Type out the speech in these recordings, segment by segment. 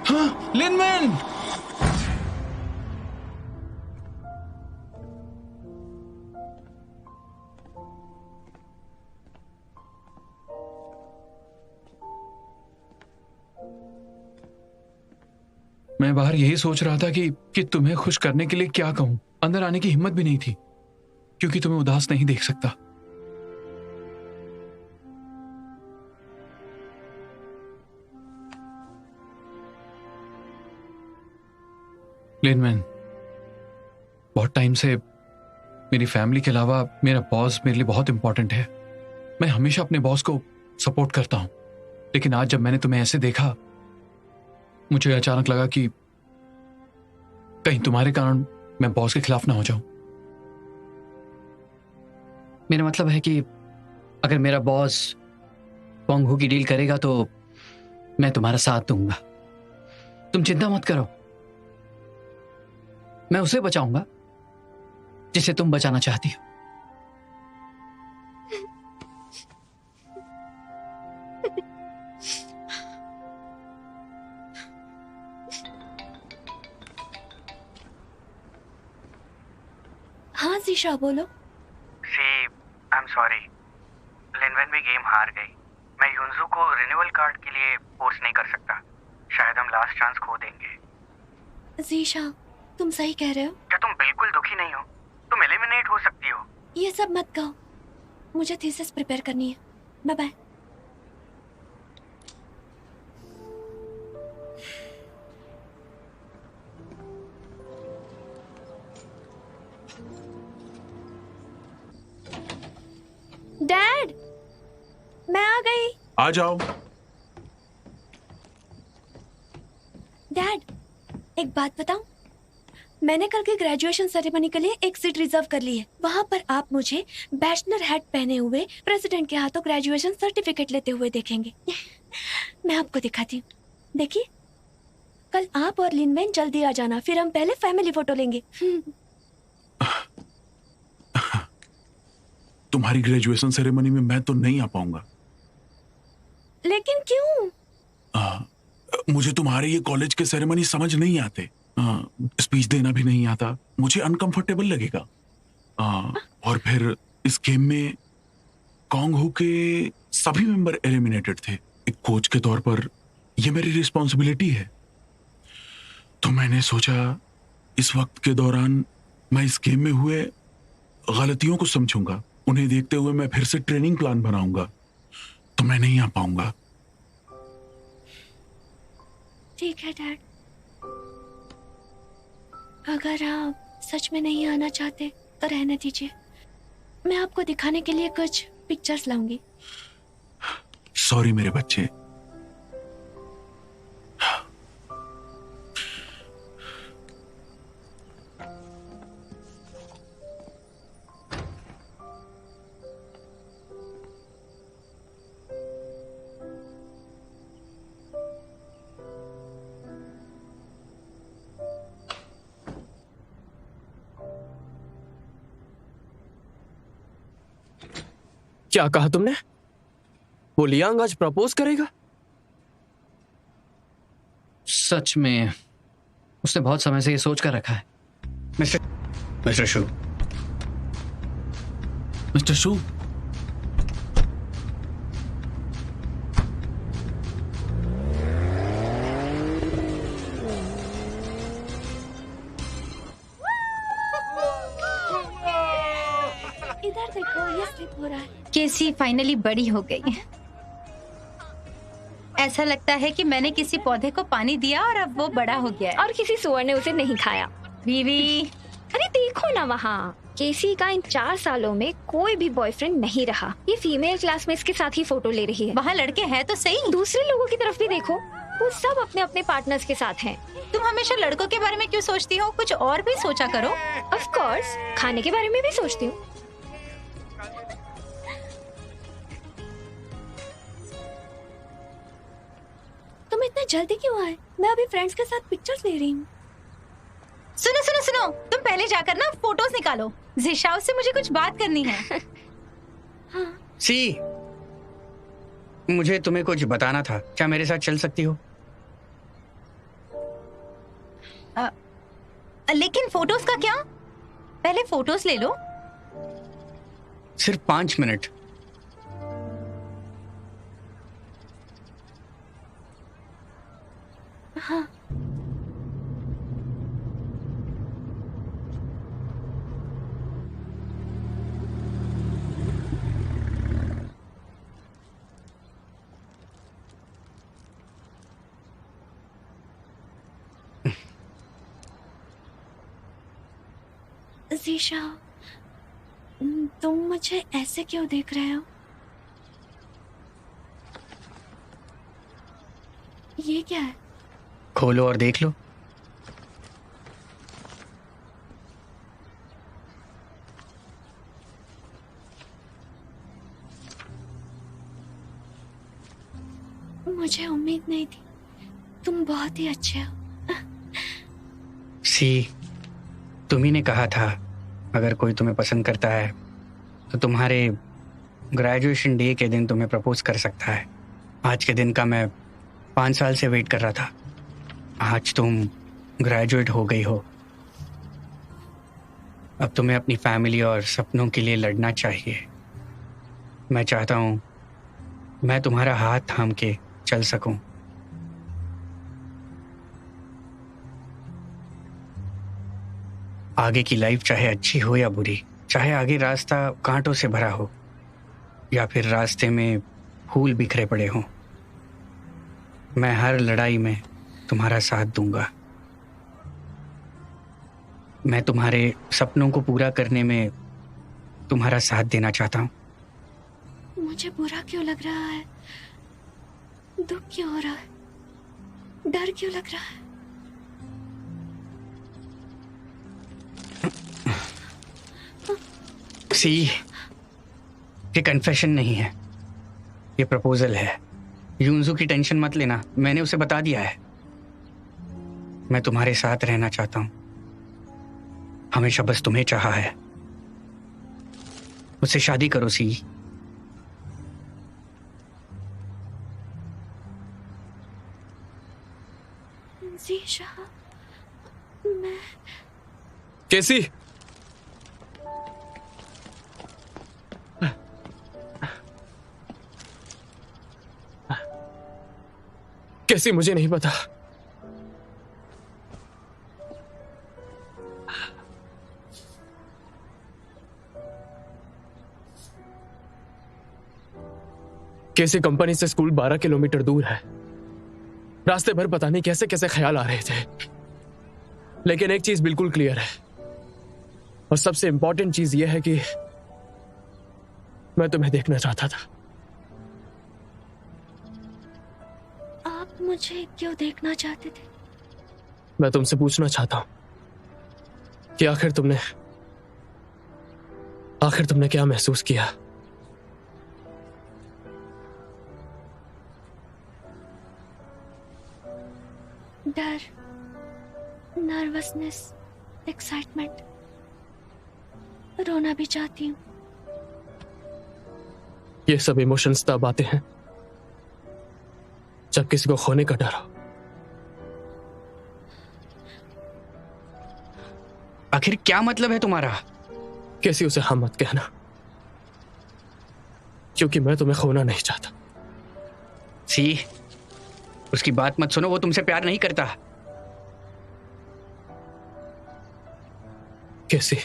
हाँ, लिनमैन! मैं बाहर यही सोच रहा था कि तुम्हें खुश करने के लिए क्या कहूं। अंदर आने की हिम्मत भी नहीं थी, क्योंकि तुम्हें उदास नहीं देख सकता। लिनमैन, बहुत टाइम से मेरी फैमिली के अलावा मेरा बॉस मेरे लिए बहुत इंपॉर्टेंट है। मैं हमेशा अपने बॉस को सपोर्ट करता हूं, लेकिन आज जब मैंने तुम्हें ऐसे देखा, मुझे अचानक लगा कि कहीं तुम्हारे कारण मैं बॉस के खिलाफ ना हो जाऊं। मेरा मतलब है कि अगर मेरा बॉस पोंगहू की डील करेगा तो मैं तुम्हारा साथ दूंगा। तुम चिंता मत करो, मैं उसे बचाऊंगा जिसे तुम बचाना चाहती हो। हाँ ज़ीशा, बोलो। आई एम सॉरी, लिनवेन भी गेम हार गई। मैं युनजू को रिन्यूअल कार्ड के लिए फोर्स नहीं कर सकता। शायद हम लास्ट चांस खो देंगे। ज़ीशा, तुम सही कह रहे हो। क्या तुम बिल्कुल दुखी नहीं हो? तुम एलिमिनेट हो सकती हो। ये सब मत कहो, मुझे थीसिस प्रिपेयर करनी है। Bye bye. डैड, मैं आ गई। आ जाओ। डैड, एक बात बताऊं? मैंने कल की ग्रेजुएशन सेरेमनी के लिए एक सीट रिजर्व कर ली है। वहां पर आप मुझे बैचलर हैट पहने हुए प्रेसिडेंट के हाथों ग्रेजुएशन सर्टिफिकेट लेते हुए देखेंगे। मैं आपको दिखाती हूँ, देखिए। कल आप और लिनवेन जल्दी आ जाना, फिर हम पहले फैमिली फोटो लेंगे। तुम्हारी ग्रेजुएशन सेरेमनी में मैं तो नहीं आ पाऊंगा। लेकिन क्यों? मुझे तुम्हारे ये कॉलेज के सेरेमनी समझ नहीं आते। स्पीच देना भी नहीं आता, मुझे अनकंफर्टेबल लगेगा। और फिर इस गेम में पोंगहू के सभी मेंबर एलिमिनेटेड थे। एक कोच के तौर पर यह मेरी रिस्पॉन्सिबिलिटी है। तो मैंने सोचा इस वक्त के दौरान मैं इस गेम में हुए गलतियों को समझूंगा। उन्हें देखते हुए मैं फिर से ट्रेनिंग प्लान बनाऊंगा। तो मैं नहीं आ पाऊंगा। ठीक है डैड, अगर आप सच में नहीं आना चाहते तो रहने दीजिए। मैं आपको दिखाने के लिए कुछ पिक्चर्स लाऊंगी। सॉरी मेरे बच्चे। क्या कहा तुमने? वो लियांग आज प्रपोज करेगा? सच में उसने बहुत समय से ये सोच कर रखा है। मिस्टर शू। मिस्टर शू, इधर देखो, ये स्लिप हो रहा है। केसी फाइनली बड़ी हो गई। ऐसा लगता है कि मैंने किसी पौधे को पानी दिया और अब वो बड़ा हो गया है। और किसी सुअर ने उसे नहीं खाया। बीवी, अरे देखो ना, वहाँ केसी का इन 4 सालों में कोई भी बॉयफ्रेंड नहीं रहा। ये फीमेल क्लासमेट्स के साथ ही फोटो ले रही है। वहाँ लड़के हैं तो सही। दूसरे लोगों की तरफ भी देखो, वो सब अपने अपने पार्टनर्स के साथ हैं। तुम हमेशा लड़कों के बारे में क्यों सोचती हो? कुछ और भी सोचा करो। ऑफ कोर्स, खाने के बारे में भी सोचती हूँ। तुम इतना जल्दी क्यों आए? मैं अभी फ्रेंड्स के साथ पिक्चर्स ले रही हूँ। सुनो सुनो सुनो, तुम पहले जाकर ना फोटोज निकालो। जिशाओ से मुझे कुछ बात करनी है। सी, मुझे तुम्हें कुछ बताना था। क्या मेरे साथ चल सकती हो? लेकिन फोटोज का क्या? पहले फोटोज ले लो। सिर्फ 5 मिनट। हाँ। ज़ीशा, तुम मुझे ऐसे क्यों देख रहे हो? ये क्या है? खोलो और देख लो। मुझे उम्मीद नहीं थी। तुम बहुत ही अच्छे हो। सी, तुम्ही ने कहा था अगर कोई तुम्हें पसंद करता है तो तुम्हारे ग्रेजुएशन डे के दिन तुम्हें प्रपोज कर सकता है। आज के दिन का मैं 5 साल से वेट कर रहा था। आज तुम ग्रेजुएट हो गई हो। अब तुम्हें अपनी फैमिली और सपनों के लिए लड़ना चाहिए। मैं चाहता हूँ मैं तुम्हारा हाथ थाम के चल सकूं। आगे की लाइफ चाहे अच्छी हो या बुरी, चाहे आगे रास्ता कांटों से भरा हो या फिर रास्ते में फूल बिखरे पड़े हों, मैं हर लड़ाई में तुम्हारा साथ दूंगा। मैं तुम्हारे सपनों को पूरा करने में तुम्हारा साथ देना चाहता हूँ। मुझे बुरा क्यों लग रहा है? दुख क्यों हो रहा है? डर क्यों लग रहा है? सी, ये कन्फेशन नहीं है, ये प्रपोजल है। यूंजू की टेंशन मत लेना, मैंने उसे बता दिया है। मैं तुम्हारे साथ रहना चाहता हूं, हमेशा बस तुम्हें चाहा है। मुझसे शादी करो सी। ज़ीशा, मैं कैसी? कैसी मुझे नहीं पता। कैसी कंपनी से स्कूल 12 किलोमीटर दूर है। रास्ते भर पता नहीं कैसे कैसे ख्याल आ रहे थे, लेकिन एक चीज बिल्कुल क्लियर है, और सबसे इंपॉर्टेंट चीज यह है कि मैं तुम्हें देखना चाहता था। आप मुझे क्यों देखना चाहते थे? मैं तुमसे पूछना चाहता हूं कि आखिर तुमने क्या महसूस किया? डर, नर्वसनेस, एक्साइटमेंट, रोना भी चाहती हूँ। ये सब इमोशंस तब आते हैं जब किसी को खोने का डर हो। आखिर क्या मतलब है तुम्हारा? कैसी उसे हाँ मत कहना, क्योंकि मैं तुम्हें खोना नहीं चाहता। सी, उसकी बात मत सुनो, वो तुमसे प्यार नहीं करता। कैसी,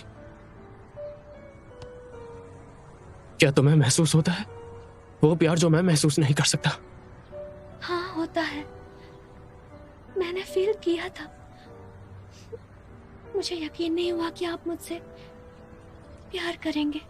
क्या तुम्हें महसूस होता है वो प्यार जो मैं महसूस नहीं कर सकता? हाँ, होता है। मैंने फील किया था। मुझे यकीन नहीं हुआ कि आप मुझसे प्यार करेंगे।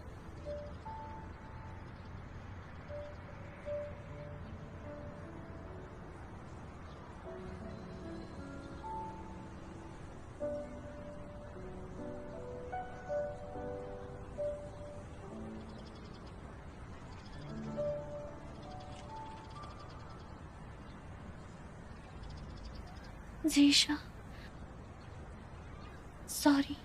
Geisha, sorry.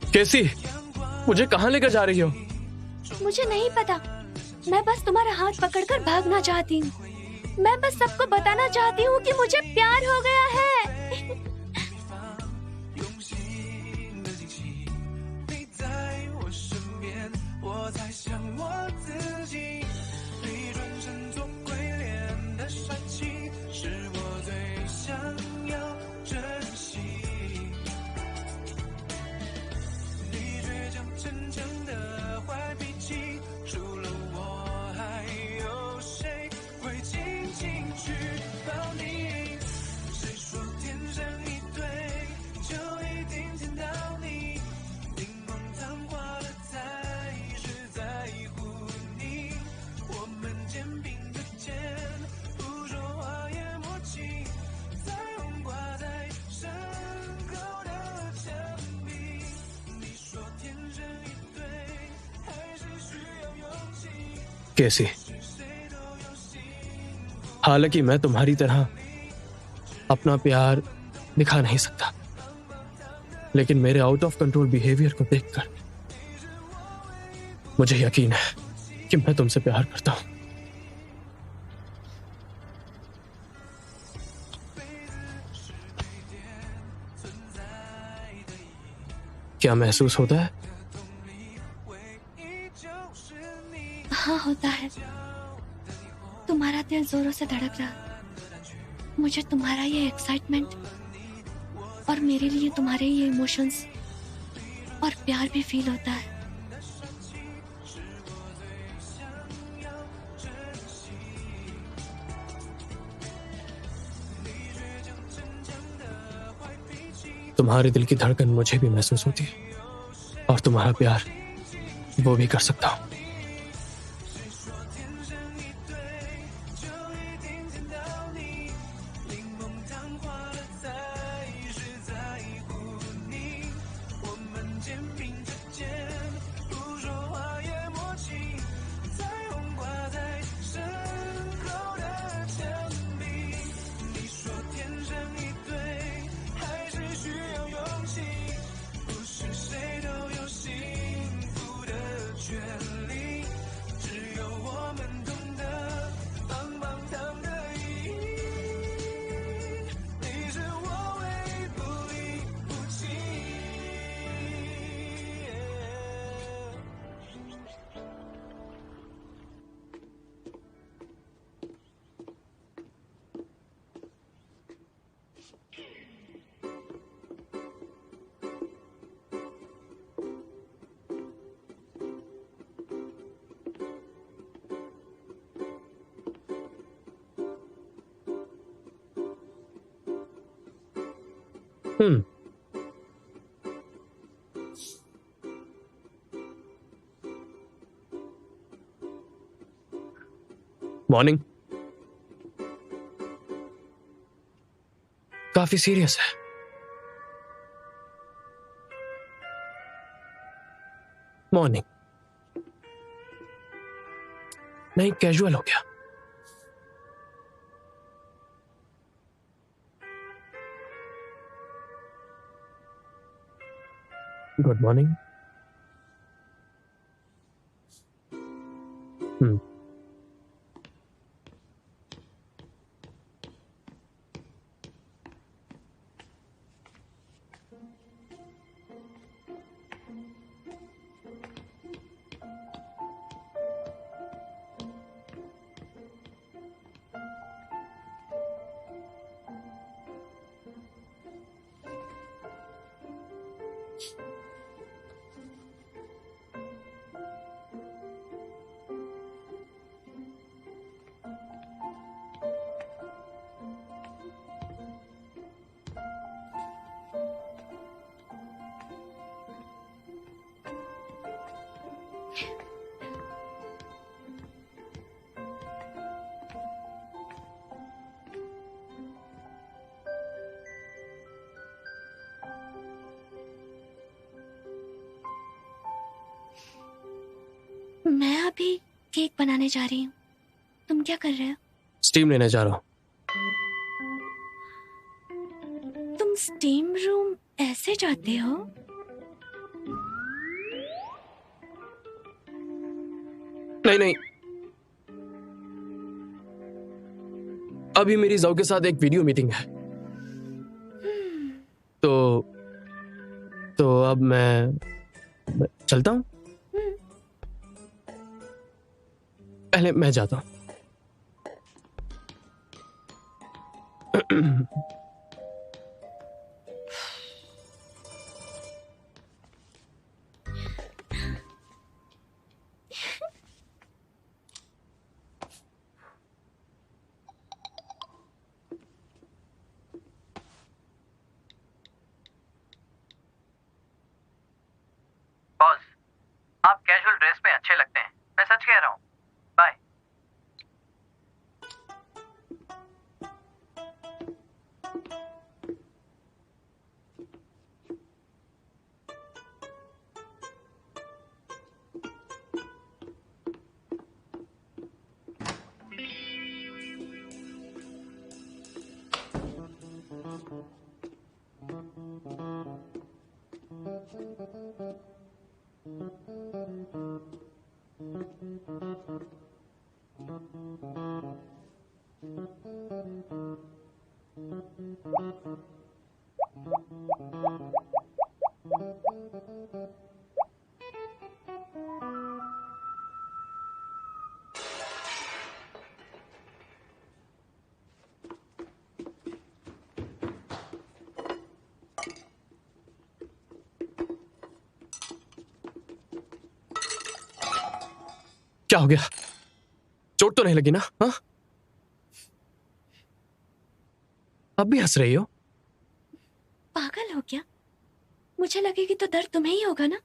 कैसी, मुझे कहाँ लेकर जा रही हो? मुझे नहीं पता, मैं बस तुम्हारा हाथ पकड़कर भागना चाहती हूँ। मैं बस सबको बताना चाहती हूँ कि मुझे प्यार हो गया है। कैसी, हालांकि मैं तुम्हारी तरह अपना प्यार दिखा नहीं सकता, लेकिन मेरे आउट ऑफ कंट्रोल बिहेवियर को देखकर मुझे यकीन है कि मैं तुमसे प्यार करता हूं। क्या महसूस होता है? हाँ, होता है। तुम्हारा दिल जोरों से धड़क रहा। मुझे तुम्हारा ये एक्साइटमेंट और मेरे लिए तुम्हारे ये इमोशंस और प्यार भी फील होता है। तुम्हारे दिल की धड़कन मुझे भी महसूस होती है और तुम्हारा प्यार वो भी कर सकता हूं। मॉर्निंग। काफी सीरियस है। मॉर्निंग नहीं, कैजुअल हो गया। Good morning. मैं अभी केक बनाने जा रही हूँ। तुम क्या कर रहे हो? स्टीम लेने जा रहा हूँ। तुम स्टीम रूम ऐसे जाते हो? नहीं नहीं, अभी मेरी जाओ के साथ एक वीडियो मीटिंग है, तो अब मैं चलता हूँ। पहले मैं जाता हूँ। बॉस, आप कैजुअल ड्रेस में अच्छे लगते हैं, मैं सच कह रहा हूँ। बाय। क्या हो गया? चोट तो नहीं लगी ना? हाँ, अब भी हंस रही हो? पागल हो क्या? मुझे लगेगी तो दर्द तुम्हें ही होगा ना?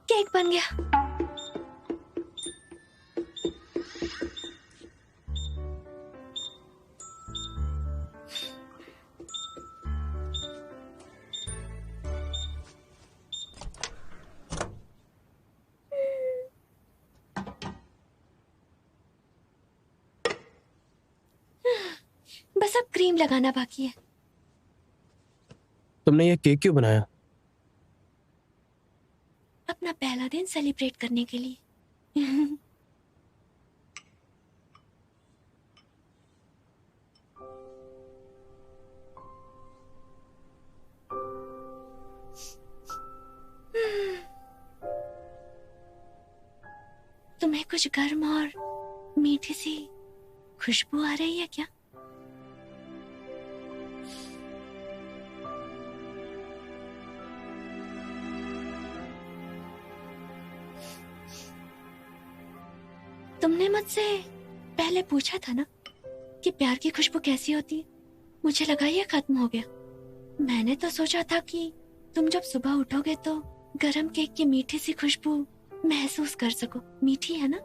केक बन गया। बस अब क्रीम लगाना बाकी है। तुमने ये केक क्यों बनाया? अपना पहला दिन सेलिब्रेट करने के लिए। तुम्हें कुछ गर्म और मीठी सी खुशबू आ रही है क्या? तुमने मुझसे पहले पूछा था ना कि प्यार की खुशबू कैसी होती है। मुझे लगा ये खत्म हो गया। मैंने तो सोचा था कि तुम जब सुबह उठोगे तो गरम केक की मीठी सी खुशबू महसूस कर सको। मीठी है ना?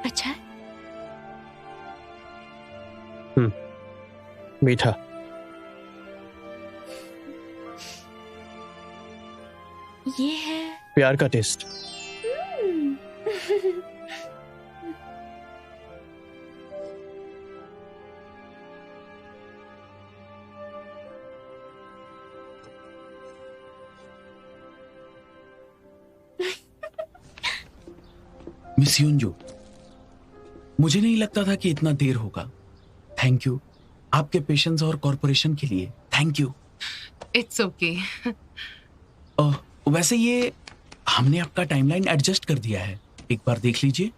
अच्छा है? मीठा। ये है प्यार का टेस्ट। मिस युंजू, मुझे नहीं लगता था कि इतना देर होगा। थैंक यू आपके पेशेंस और कॉर्पोरेशन के लिए, थैंक यू। It's okay. वैसे ये हमने आपका टाइमलाइन एडजस्ट कर दिया है, एक बार देख लीजिए।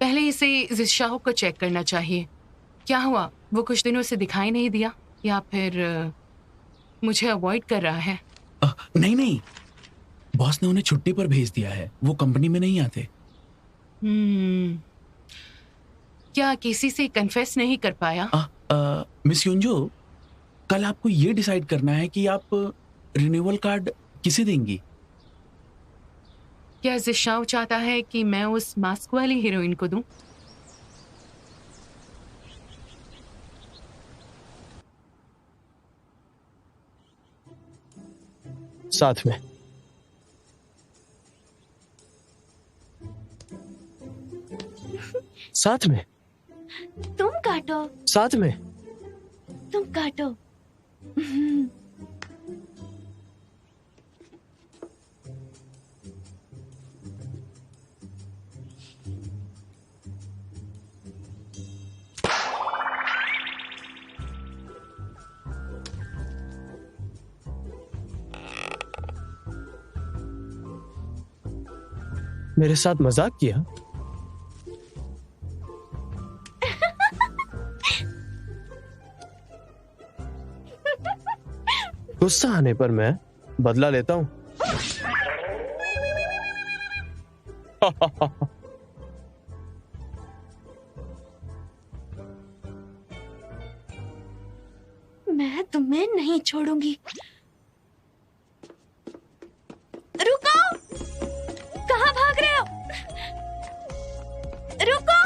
पहले इसे जिशाओ को चेक करना चाहिए। क्या हुआ, वो कुछ दिनों से दिखाई नहीं दिया या फिर मुझे अवॉइड कर रहा है? नहीं नहीं, बॉस ने उन्हें छुट्टी पर भेज दिया है, वो कंपनी में नहीं आते। क्या किसी से कन्फेस नहीं कर पाया? मिस युंजो, कल आपको ये डिसाइड करना है कि आप रिन्यूअल कार्ड किसे देंगी। क्या जिशाओ चाहता है कि मैं उस मास्क वाली हीरोइन को दूं? साथ में। साथ में। तुम काटो। साथ में। तुम काटो। मेरे साथ मजाक किया? गुस्सा आने पर मैं बदला लेता हूं। मैं तुम्हें नहीं छोड़ूंगी। रुको! कहाँ भाग रहे हो? रुको!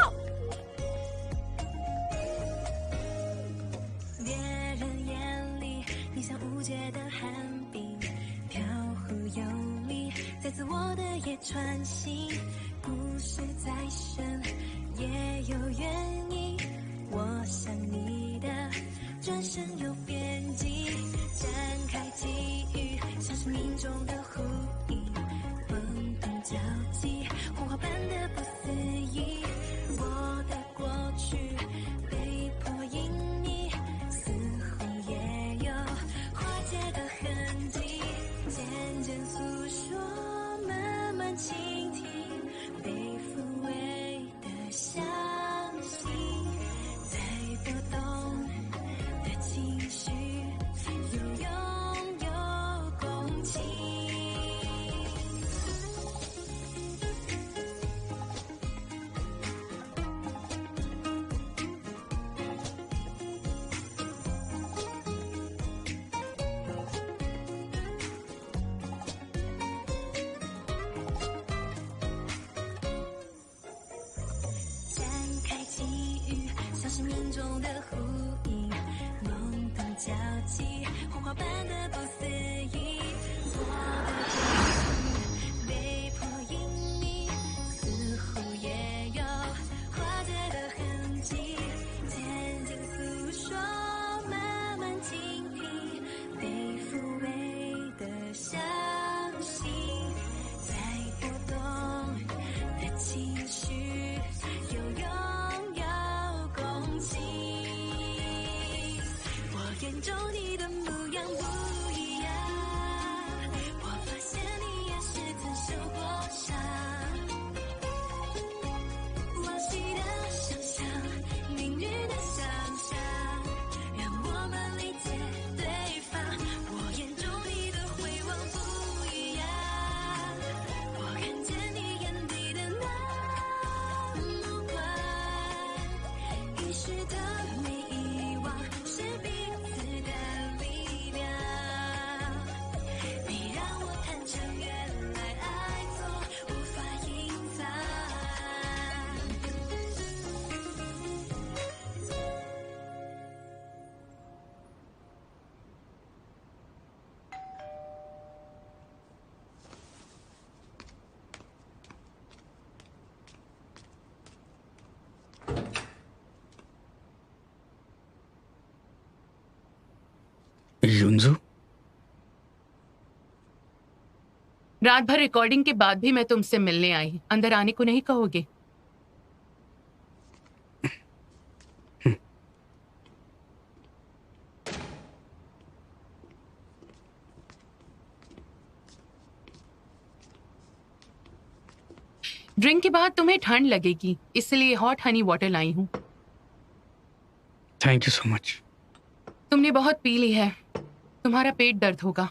रात भर रिकॉर्डिंग के बाद भी मैं तुमसे मिलने आई। अंदर आने को नहीं कहोगे? ड्रिंक के बाद तुम्हें ठंड लगेगी, इसलिए हॉट हनी वाटर लाई हूँ। Thank you so much. तुमने बहुत पी ली है, तुम्हारा पेट दर्द होगा।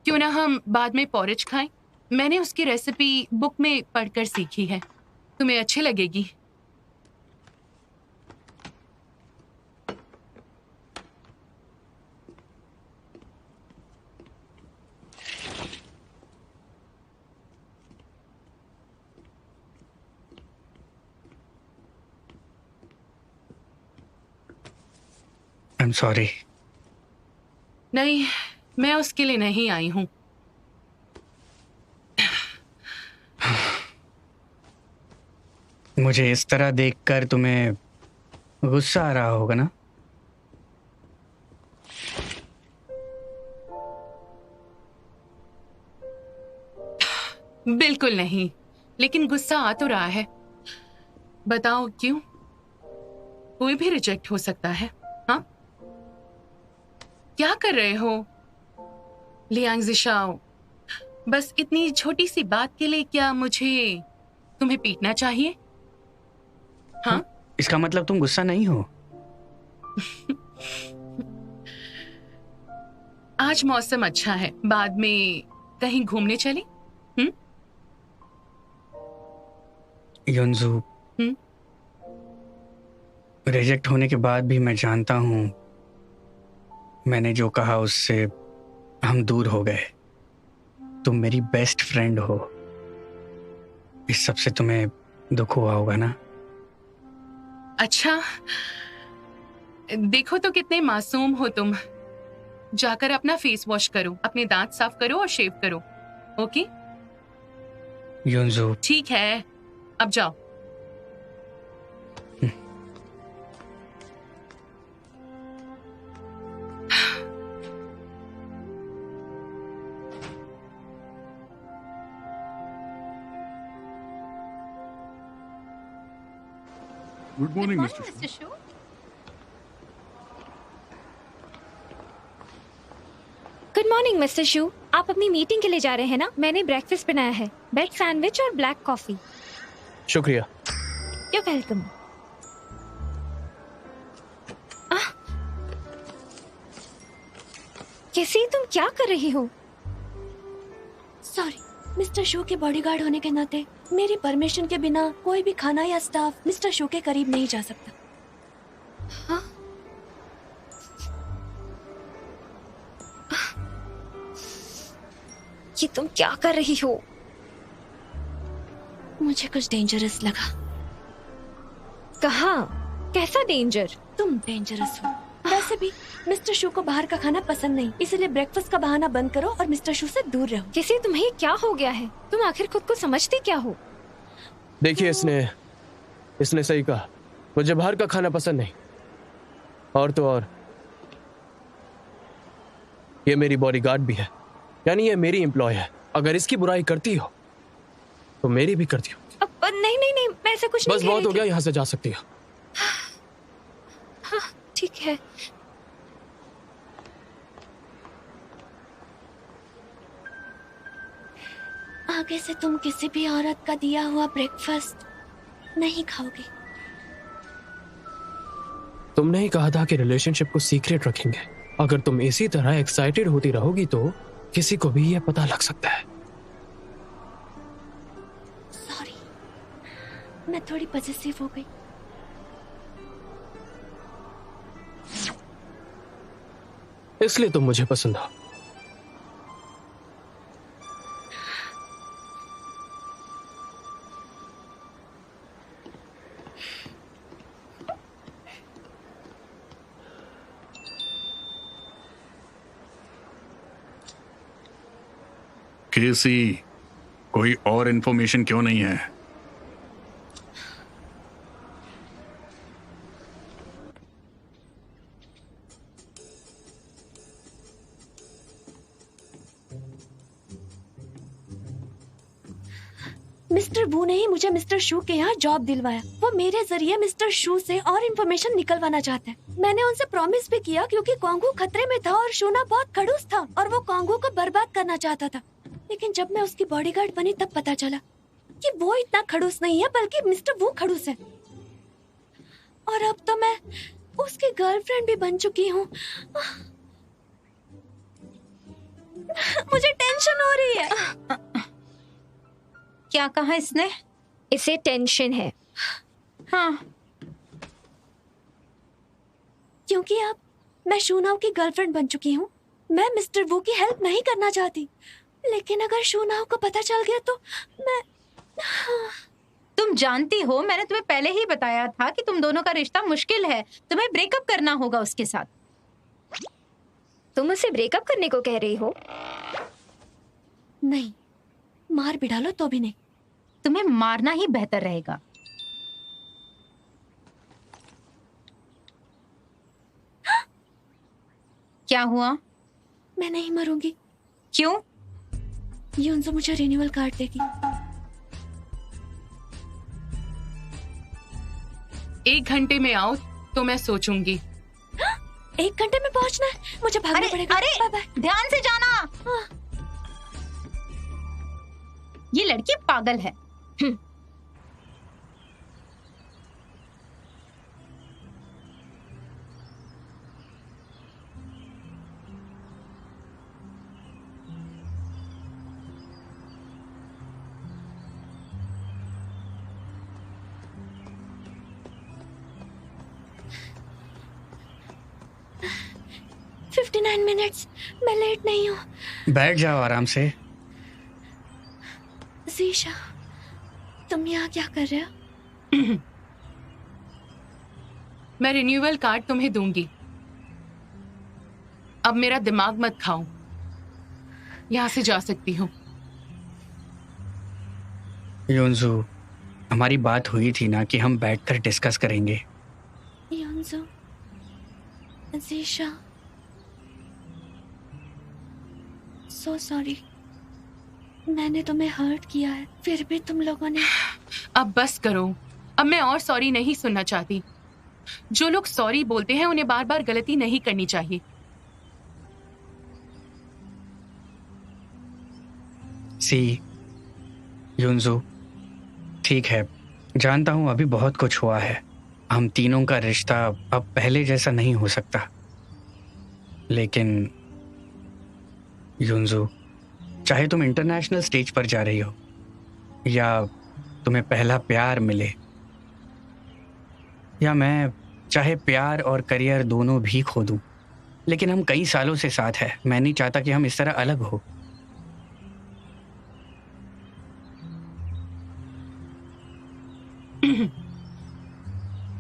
क्यों ना हम बाद में पॉरेज खाएं? मैंने उसकी रेसिपी बुक में पढ़कर सीखी है, तुम्हें अच्छी लगेगी। I am sorry. नहीं, मैं उसके लिए नहीं आई हूँ। मुझे इस तरह देखकर तुम्हें गुस्सा आ रहा होगा ना? बिल्कुल नहीं, लेकिन गुस्सा आ तो रहा है। बताओ क्यों? कोई भी रिजेक्ट हो सकता है। हाँ, क्या कर रहे हो लियांग ज़िशाओ? बस इतनी छोटी सी बात के लिए क्या मुझे तुम्हें पीटना चाहिए? हाँ, इसका मतलब तुम गुस्सा नहीं हो? आज मौसम अच्छा है, बाद में कहीं घूमने चले? युनजू, रिजेक्ट होने के बाद भी मैं जानता हूं मैंने जो कहा उससे हम दूर हो गए। तुम मेरी बेस्ट फ्रेंड हो, इस सब से तुम्हें दुख हुआ होगा ना? अच्छा, देखो तो कितने मासूम हो तुम। जाकर अपना फेस वॉश करो, अपने दांत साफ करो और शेव करो। ओके युनजू, ठीक है, अब जाओ। गुड मॉर्निंग मिस्टर मिस्टर शू। गुड मॉर्निंग मिस्टर शू। आप अपनी मीटिंग के लिए जा रहे हैं ना? मैंने ब्रेकफास्ट बनाया है, ब्रेड सैंडविच और ब्लैक कॉफी। शुक्रिया। You welcome. कैसी, तुम क्या कर रही हो? सॉरी, मिस्टर शू के बॉडीगार्ड होने के नाते मेरी परमिशन के बिना कोई भी खाना या स्टाफ मिस्टर शू के करीब नहीं जा सकता। हाँ? ये तुम क्या कर रही हो? मुझे कुछ डेंजरस लगा। कहाँ? कैसा डेंजर? तुम डेंजरस हो। वैसे भी मिस्टर शू को बाहर का खाना पसंद नहीं, इसलिए ब्रेकफास्ट का बहाना बंद करो और मिस्टर शू से दूर रहो। किसी, तुम्हें क्या हो गया है? तुम आखिर खुद को समझती क्या हो? देखिए, इसने सही कहा। मुझे बाहर का खाना पसंद नहीं। और तो और ये मेरी बॉडीगार्ड भी है, यानी ये मेरी एम्प्लॉय है। अगर इसकी बुराई करती हो तो मेरी भी करती हो। नहीं नहीं नहीं, मैं ऐसा कुछ नहीं बस कह बहुत रही हो गया, थी। यहाँ से जा सकती हो। हाँ, ठीक है। आगे से तुम किसी भी औरत का दिया हुआ ब्रेकफास्ट नहीं खाओगे। तुमने ही कहा था कि रिलेशनशिप को सीक्रेट रखेंगे। अगर तुम इसी तरह एक्साइटेड होती रहोगी तो किसी को भी यह पता लग सकता है। सॉरी, मैं थोड़ी पॉसेसिव हो गई। इसलिए तुम मुझे पसंद हो। केसी, कोई और इन्फॉर्मेशन क्यों नहीं है? मिस्टर वू ने ही मुझे मिस्टर शू के यहाँ जॉब दिलवाया। वो मेरे जरिए मिस्टर शू से और इन्फॉर्मेशन निकलवाना चाहते हैं। मैंने उनसे प्रॉमिस भी किया क्योंकि कोंगू खतरे में था और शूना बहुत खड़ूस था और वो कोंगू को बर्बाद करना चाहता था। लेकिन जब मैं उसकी बॉडीगार्ड बनी तब पता चला कि वो इतना खड़ूस नहीं है बल्कि मिस्टर वू खड़ूस है। और अब तो मैं उसकी गर्लफ्रेंड भी बन चुकी हूँ। मुझे टेंशन हो रही है। क्या कहा इसने? इसे टेंशन है। हाँ, क्योंकि अब मैं शूनाओ की गर्लफ्रेंड बन चुकी हूँ। मैं मिस्टर वू की हेल्प नहीं करना चाहती, लेकिन अगर शूनाओ को पता चल गया तो मैं... तुम जानती हो मैंने तुम्हें पहले ही बताया था कि तुम दोनों का रिश्ता मुश्किल है। तुम्हें ब्रेकअप करना होगा उसके साथ। तुम उसे ब्रेकअप करने को कह रही हो? नहीं, मार भी डालो तो भी नहीं। तुम्हें मारना ही बेहतर रहेगा। क्या हुआ? मैं नहीं मरूंगी। क्यों? यून्जो मुझे रिन्यूअल कार्ड देगी। 1 घंटे में आओ तो मैं सोचूंगी। 1 घंटे में पहुंचना है, मुझे भागना पड़ेगा। अरे बाय बाय। ध्यान से जाना। हाँ। ये लड़की पागल है। मिनट्स, मैं लेट नहीं हूँ। बैठ जाओ आराम से। जीशा, तुम यहाँ क्या कर रहे हो? मैं रिन्यूअल कार्ड तुम्हें दूंगी। अब मेरा दिमाग मत खाओ। यहाँ से जा सकती हूँ। योंजू, हमारी बात हुई थी ना कि हम बैठकर डिस्कस करेंगे। योंजू, जीशा, सो सॉरी। मैंने तुम्हें हर्ट किया है, फिर भी तुम लोगों ने... अब बस करो। अब मैं और सॉरी नहीं सुनना चाहती। जो लोग सॉरी बोलते हैं उन्हें बार बार गलती नहीं करनी चाहिए। सी, योंजू, ठीक है, जानता हूं अभी बहुत कुछ हुआ है। हम तीनों का रिश्ता अब पहले जैसा नहीं हो सकता, लेकिन योंजू, चाहे तुम इंटरनेशनल स्टेज पर जा रही हो या तुम्हें पहला प्यार मिले, या मैं चाहे प्यार और करियर दोनों भी खो दूं, लेकिन हम कई सालों से साथ हैं। मैं नहीं चाहता कि हम इस तरह अलग हो।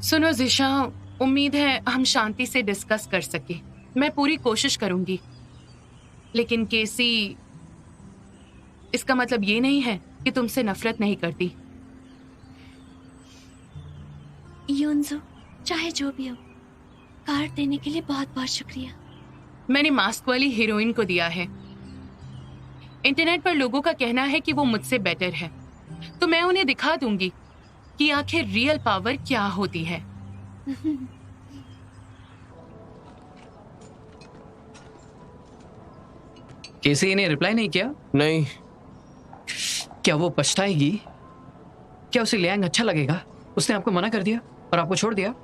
सुनो जिशा, उम्मीद है हम शांति से डिस्कस कर सके। मैं पूरी कोशिश करूंगी, लेकिन केसी, इसका मतलब ये नहीं है कि तुमसे नफरत नहीं करती। योंजू, चाहे जो भी हो, कार्ड देने के लिए बहुत बहुत शुक्रिया। मैंने मास्क वाली हीरोइन को दिया है। इंटरनेट पर लोगों का कहना है कि वो मुझसे बेटर है, तो मैं उन्हें दिखा दूंगी कि आखिर रियल पावर क्या होती है। केसी ने रिप्लाई नहीं किया? नहीं। क्या वो पछताएगी? क्या उसे लियांग अच्छा लगेगा? उसने आपको मना कर दिया और आपको छोड़ दिया।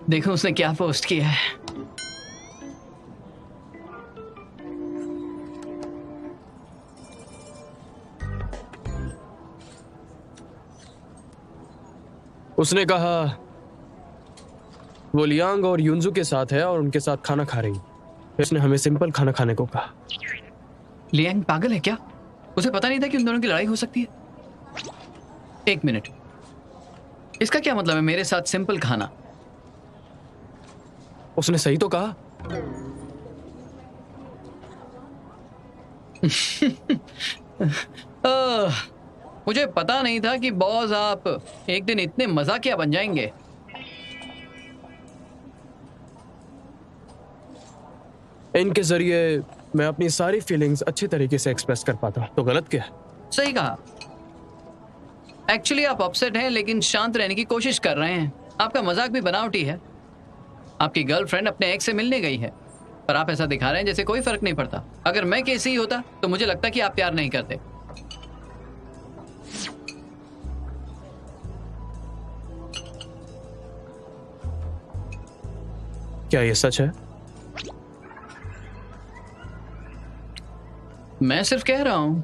देखो उसने क्या पोस्ट किया है। उसने कहा वो लियांग और युनजू के साथ है और उनके साथ खाना खा रही है। उसने हमें सिंपल खाना खाने को कहा। लियांग पागल है क्या? उसे पता नहीं था कि उन दोनों की लड़ाई हो सकती है। 1 मिनट, इसका क्या मतलब है मेरे साथ सिंपल खाना? उसने सही तो कहा। मुझे पता नहीं था कि बॉस आप एक दिन इतने मजाकिया बन जाएंगे। इनके जरिए मैं अपनी सारी फीलिंग्स अच्छे तरीके से एक्सप्रेस कर पाता। तो गलत क्या है? सही कहा। एक्चुअली आप अपसेट हैं लेकिन शांत रहने की कोशिश कर रहे हैं। आपका मजाक भी बनावटी है। आपकी गर्लफ्रेंड अपने एक्स से मिलने गई है पर आप ऐसा दिखा रहे हैं जैसे कोई फर्क नहीं पड़ता। अगर मैं केसी होता तो मुझे लगता कि आप प्यार नहीं करते। क्या ये सच है? मैं सिर्फ कह रहा हूं।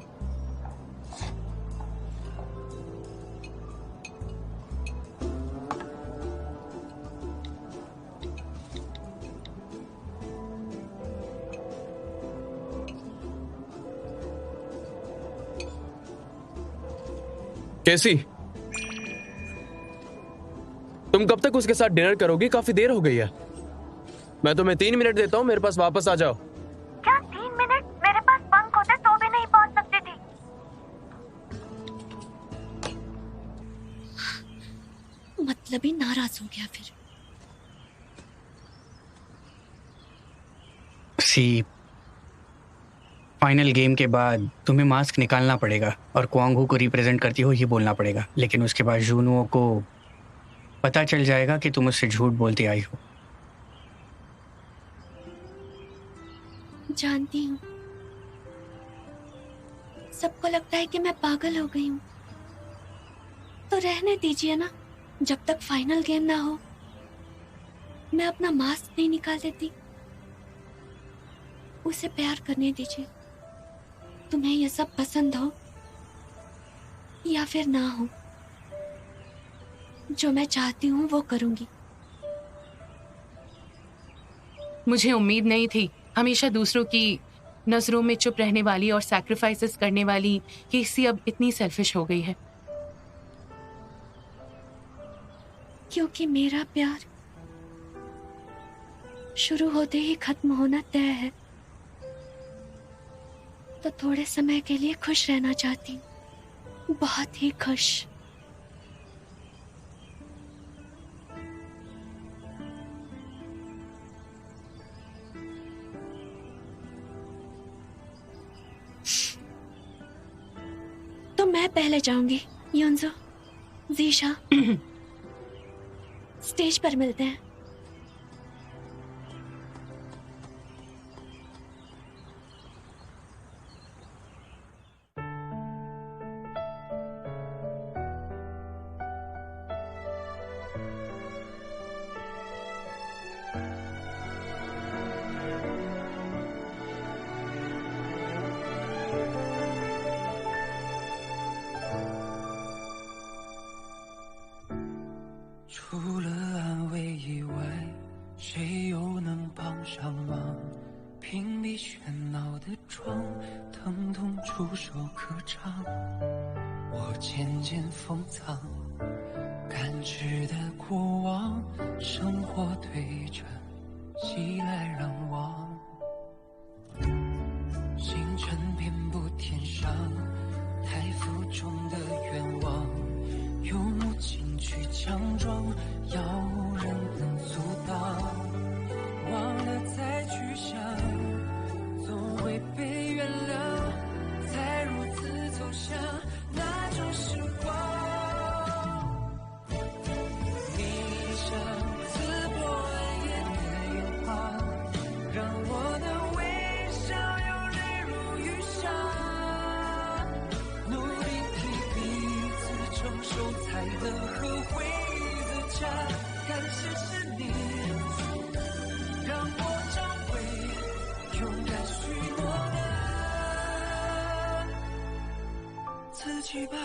कैसी, तुम कब तक उसके साथ डिनर करोगी? काफी देर हो गई है। मैं तुम्हें 3 मिनट देता हूँ, मेरे पास वापस आ जाओ। क्या 3 मिनट? मेरे पास पंख होते तो भी नहीं पहुंच सकती थी। मतलब ही नाराज हो गया फिर। सी, फाइनल गेम के बाद तुम्हें मास्क निकालना पड़ेगा और क्वांगहू को रिप्रेजेंट करती हो ये बोलना पड़ेगा। लेकिन उसके बाद जूनुओ को पता चल जाएगा कि तुम उससे झूठ बोलती आई हो। जानती हूँ, सबको लगता है कि मैं पागल हो गई हूँ। तो रहने दीजिए ना, जब तक फाइनल गेम ना हो मैं अपना मास्क नहीं निकाल देती। उसे प्यार करने दीजिए। तुम्हें ये सब पसंद हो या फिर ना हो, जो मैं चाहती हूँ वो करूंगी। मुझे उम्मीद नहीं थी हमेशा दूसरों की नजरों में चुप रहने वाली और सैक्रिफाइसेस करने वाली केसी अब इतनी सेल्फिश हो गई है। क्योंकि मेरा प्यार शुरू होते ही खत्म होना तय है, तो थोड़े समय के लिए खुश रहना चाहती हूँ, बहुत ही खुश। तो मैं पहले जाऊंगी। योंजो, जीशा, स्टेज पर मिलते हैं।除了安慰以外，谁又能帮上忙？屏蔽喧闹的窗，疼痛触手可长。我渐渐封藏，感知的过往，生活对着袭来让望。星辰遍布天上，太浮重的愿望。用无情去强装，要无人能阻挡。忘了再去想，总会被原谅，才如此走向那种时光。你像刺破暗夜的烟花，让我的微笑有泪如雨下。努力替彼此承受，才能和回忆自洽。感谢是你，让我找回勇敢许诺的自己吧。